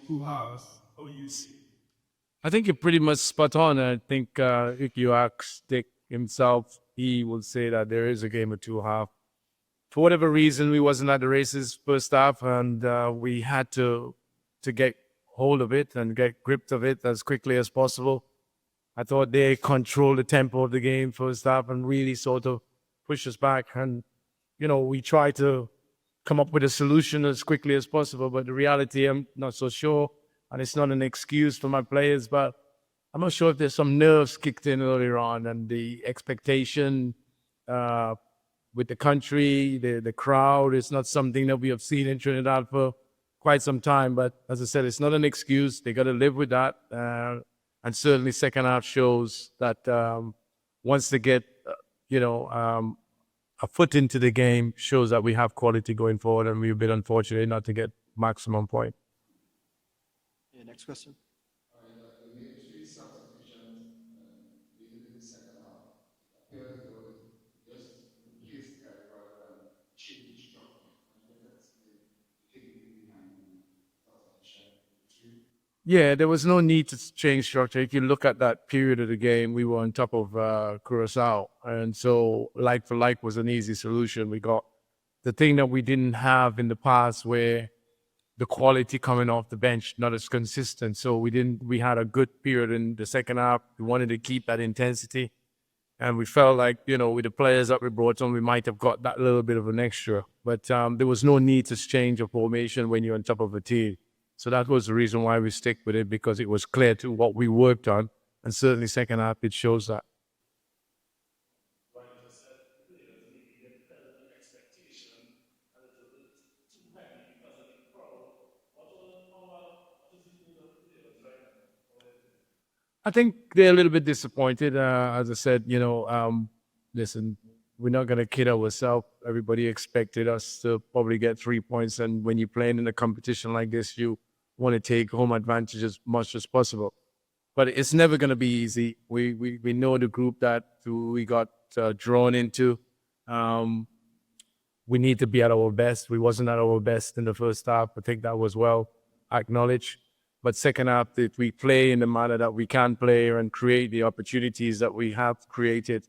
two halves. How you see? I think you're pretty much spot on. I think if you ask Dick himself, he will say that there is a game of two halves. For whatever reason, we wasn't at the races first half, and we had to get hold of it and get gripped of it as quickly as possible. I thought they controlled the tempo of the game first half and really sort of pushed us back. And we tried to come up with a solution as quickly as possible. But the reality, I'm not so sure, and it's not an excuse for my players, but I'm not sure if there's some nerves kicked in earlier on, and the expectation uh, with the country, the crowd is not something that we have seen in Trinidad for quite some time. But as I said, it's not an excuse. They got to live with that. And certainly second half shows that once they get, a foot into the game, shows that we have quality going forward, and we've been unfortunate not to get maximum point. Yeah, next question. We made three substitutions in the second half. Appeared as though it just replaced the guy rather than change the structure. And you can explain the thinking behind the substitution. Yeah, there was no need to change structure. If you look at that period of the game, we were on top of Curaçao. And so like for like was an easy solution. We got the thing that we didn't have in the past, where the quality coming off the bench, not as consistent. So we had a good period in the second half. We wanted to keep that intensity. And we felt like, with the players that we brought on, we might have got that little bit of an extra. But there was no need to change a formation when you're on top of a team. So that was the reason why we stick with it, because it was clear to what we worked on. And certainly second half, it shows that. I think they're a little bit disappointed. As I said, listen, we're not going to kid ourselves. Everybody expected us to probably get 3 points. And when you're playing in a competition like this, you want to take home advantage as much as possible. But it's never going to be easy. We know the group that we got drawn into. We need to be at our best. We wasn't at our best in the first half. I think that was well acknowledged. But second half, if we play in the manner that we can play and create the opportunities that we have created,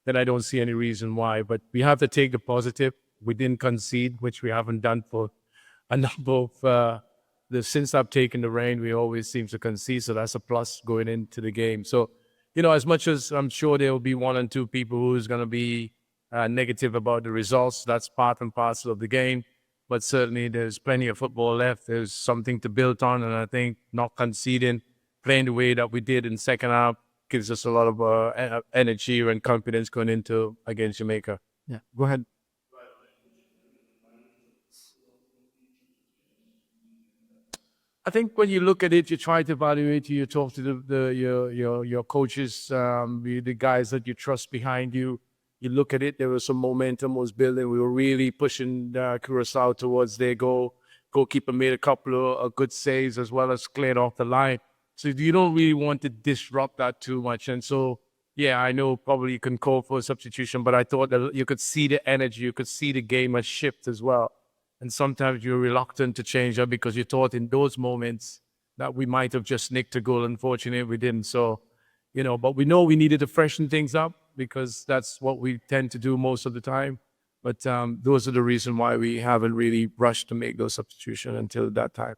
then I don't see any reason why. But we have to take the positive. We didn't concede, which we haven't done for a number of since I've taken the reign. We always seem to concede, so that's a plus going into the game. So, as much as I'm sure there will be one and two people who's going to be negative about the results, that's part and parcel of the game. But certainly there's plenty of football left. There's something to build on. And I think not conceding, playing the way that we did in second half, gives us a lot of energy and confidence going into against Jamaica. Yeah, go ahead. I think when you look at it, you try to evaluate. You talk to your coaches, the guys that you trust behind you. You look at it, there was some momentum was building. We were really pushing Curaçao towards their goal. Goalkeeper made a couple of good saves as well as cleared off the line. So you don't really want to disrupt that too much. And so, yeah, I know probably you can call for a substitution, but I thought that you could see the energy, you could see the game has shift as well. And sometimes you're reluctant to change that because you thought in those moments that we might have just nicked a goal. Unfortunately, we didn't. So, but we know we needed to freshen things up, because that's what we tend to do most of the time. But those are the reasons why we haven't really rushed to make those substitutions until that time.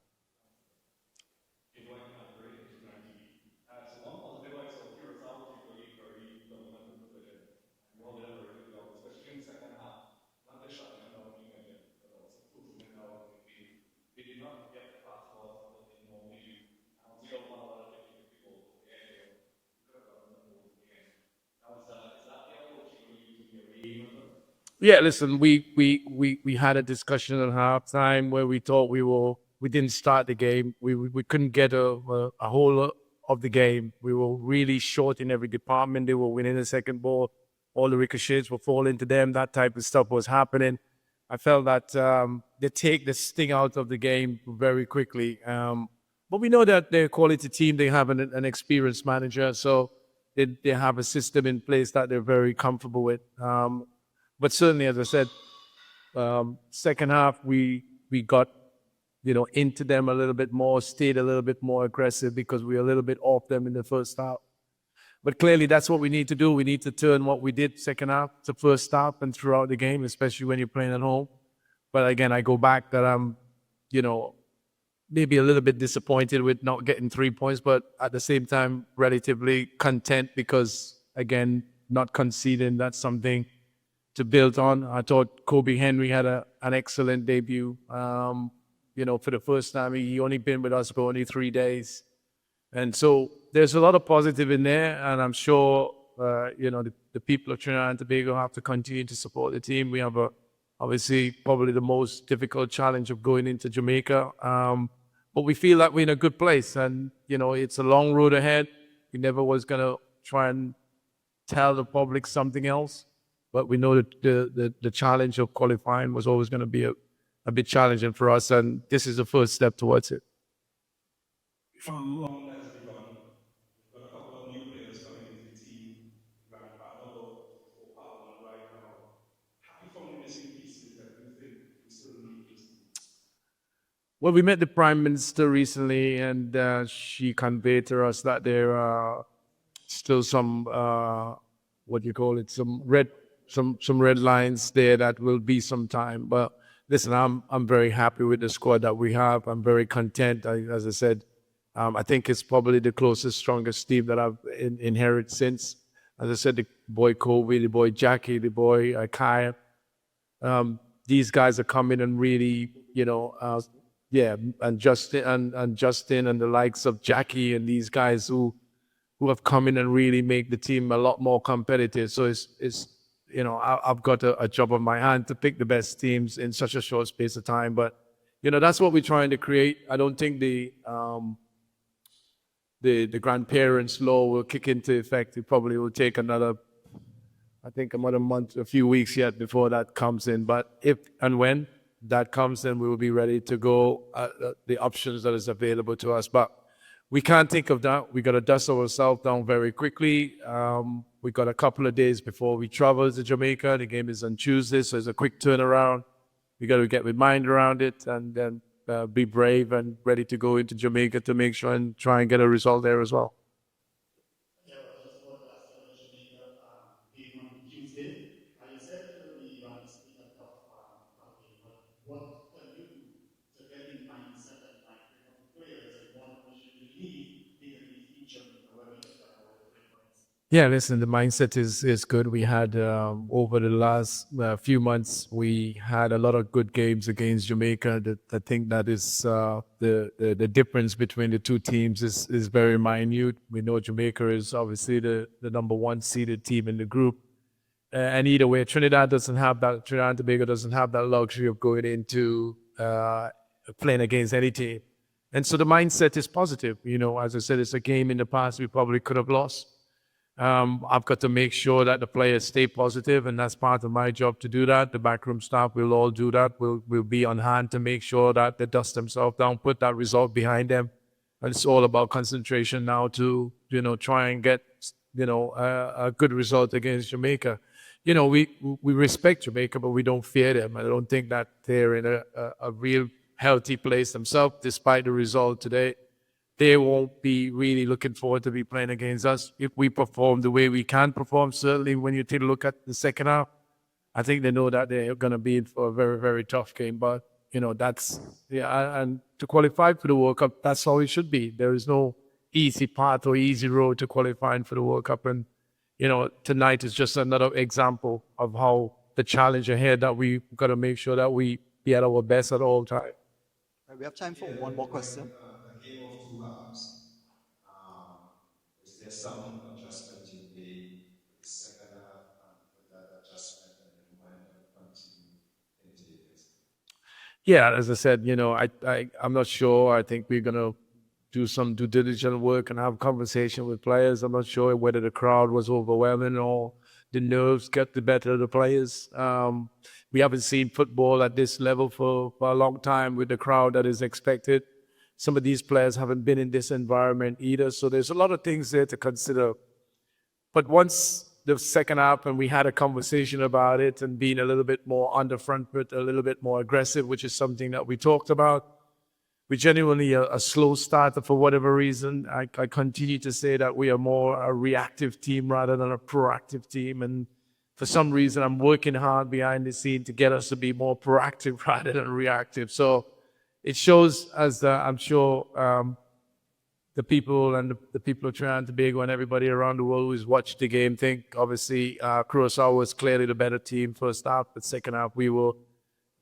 Yeah, listen, we had a discussion at halftime where we thought we didn't start the game. We couldn't get a whole of the game. We were really short in every department. They were winning the second ball. All the ricochets were falling to them. That type of stuff was happening. I felt that they take the sting out of the game very quickly. But we know that they're a quality team. They have an experienced manager, so they have a system in place that they're very comfortable with. But certainly, as I said, second half we got into them a little bit more, stayed a little bit more aggressive because we were a little bit off them in the first half. But clearly, that's what we need to do. We need to turn what we did second half to first half and throughout the game, especially when you're playing at home. But again, I go back that I'm, maybe a little bit disappointed with not getting 3 points, but at the same time, relatively content because, again, not conceding, that's something to build on. I thought Kobe Henry had an excellent debut. For the first time, he only been with us for only 3 days. And so there's a lot of positive in there, and I'm sure, the people of Trinidad and Tobago have to continue to support the team. We have obviously probably the most difficult challenge of going into Jamaica. But we feel that we're in a good place, and, it's a long road ahead. We never was going to try and tell the public something else, but we know that the challenge of qualifying was always going to be a bit challenging for us, and this is the first step towards it. From long as begun, we've got a couple of new players coming into the team. We've got Pablo for Power right now. Happy from the missing pieces that we think we still need this. Well, we met the Prime Minister recently, and she conveyed to us that there are still some, some red lines there that will be some time. But listen, I'm very happy with the squad that we have. I'm very content. As I said, I think it's probably the closest, strongest team that I've inherited since. As I said, the boy Kobe, the boy Jackie, the boy Kai. These guys are coming and really, and Justin and the likes of Jackie and these guys who have come in and really make the team a lot more competitive. So I've got a job on my hand to pick the best teams in such a short space of time. But that's what we're trying to create. I don't think the grandparents' law will kick into effect. It probably will take another month, a few weeks yet before that comes in. But if and when that comes, then we will be ready to go the options that is available to us. But we can't think of that. We got to dust ourselves down very quickly. We got a couple of days before we travel to Jamaica. The game is on Tuesday, so it's a quick turnaround. We got to get with mind around it and then be brave and ready to go into Jamaica to make sure and try and get a result there as well. Yeah, well, just about last Jamaica game on Tuesday. You said it will be honestly a tough game, but what can you do to get in mindset and pick up players and what we should believe they can be featured whether it's about 3 points? Yeah, listen, the mindset is good. We had, over the last few months, we had a lot of good games against Jamaica. I think that is the difference between the two teams is very minute. We know Jamaica is obviously the number one seeded team in the group. And either way, Trinidad and Tobago doesn't have that luxury of going into playing against any team. And so the mindset is positive. As I said, it's a game in the past we probably could have lost. I've got to make sure that the players stay positive, and that's part of my job to do that. The backroom staff will all do that. We'll be on hand to make sure that they dust themselves down, put that result behind them. And it's all about concentration now to, try and get, a good result against Jamaica. We respect Jamaica, but we don't fear them. I don't think that they're in a real healthy place themselves, despite the result today. They won't be really looking forward to be playing against us if we perform the way we can perform. Certainly, when you take a look at the second half, I think they know that they're going to be in for a very, very tough game. But, and to qualify for the World Cup, that's how it should be. There is no easy path or easy road to qualifying for the World Cup. And, tonight is just another example of how the challenge ahead that we got to make sure that we be at our best at all times. Right, we have time for one more question. A game of two halves. Is there some adjustment you made in the second half with that adjustment and then wind up continue into it? Yeah, as I said, I'm not sure. I think we're going to do some due diligence work and have a conversation with players. I'm not sure whether the crowd was overwhelming or the nerves get the better of the players. We haven't seen football at this level for a long time with the crowd that is expected. Some of these players haven't been in this environment either. So there's a lot of things there to consider. But once the second half and we had a conversation about it and being a little bit more on the front foot, a little bit more aggressive, which is something that we talked about, we're genuinely a slow starter for whatever reason. I continue to say that we are more a reactive team rather than a proactive team. And for some reason, I'm working hard behind the scene to get us to be more proactive rather than reactive. So it shows, as I'm sure the people and the people of Trinidad and Tobago and everybody around the world who's watched the game think, obviously, Curaçao was clearly the better team first half, but second half we were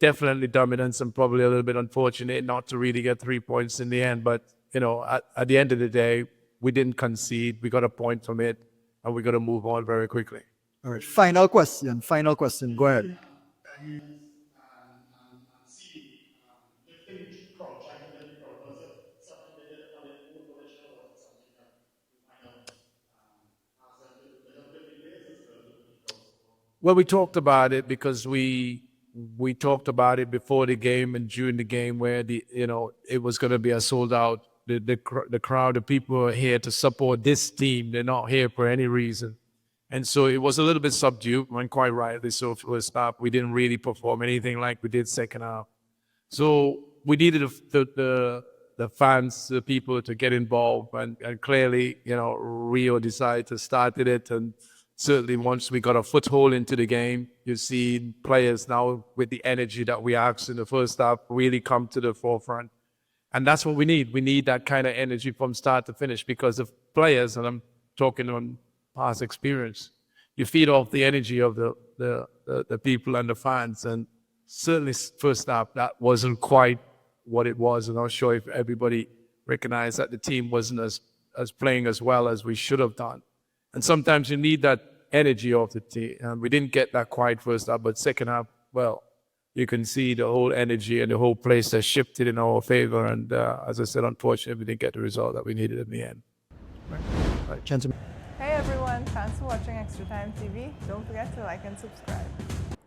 definitely dominant and probably a little bit unfortunate not to really get 3 points in the end. But, you know, at the end of the day, we didn't concede. We got a point from it, and we got to move on very quickly. All right, final question. Go ahead. Lifting project and then was it something they did on their own volition, or was it something that you might have asked them to do a little bit later? Well, we talked about it because we talked about it before the game and during the game, where it was going to be a sold out. The crowd, the people are here to support this team. They're not here for any reason. And so it was a little bit subdued, and quite rightly so. First half, we didn't really perform anything like we did second half. So we needed the fans, the people, to get involved, and clearly, Rio decided to start it. And certainly, once we got a foothold into the game, you see players now with the energy that we asked in the first half really come to the forefront, and that's what we need. We need that kind of energy from start to finish, because the players, and I'm talking on past experience, you feed off the energy of the people and the fans. And certainly first half, that wasn't quite what it was. And I'm sure if everybody recognized that the team wasn't as playing as well as we should have done. And sometimes you need that energy of the team. And we didn't get that quite first half, but second half, well, you can see the whole energy and the whole place has shifted in our favor. And as I said, unfortunately, we didn't get the result that we needed in the end. Gentlemen. Hey everyone, thanks for watching Extra Time TV. Don't forget to like and subscribe.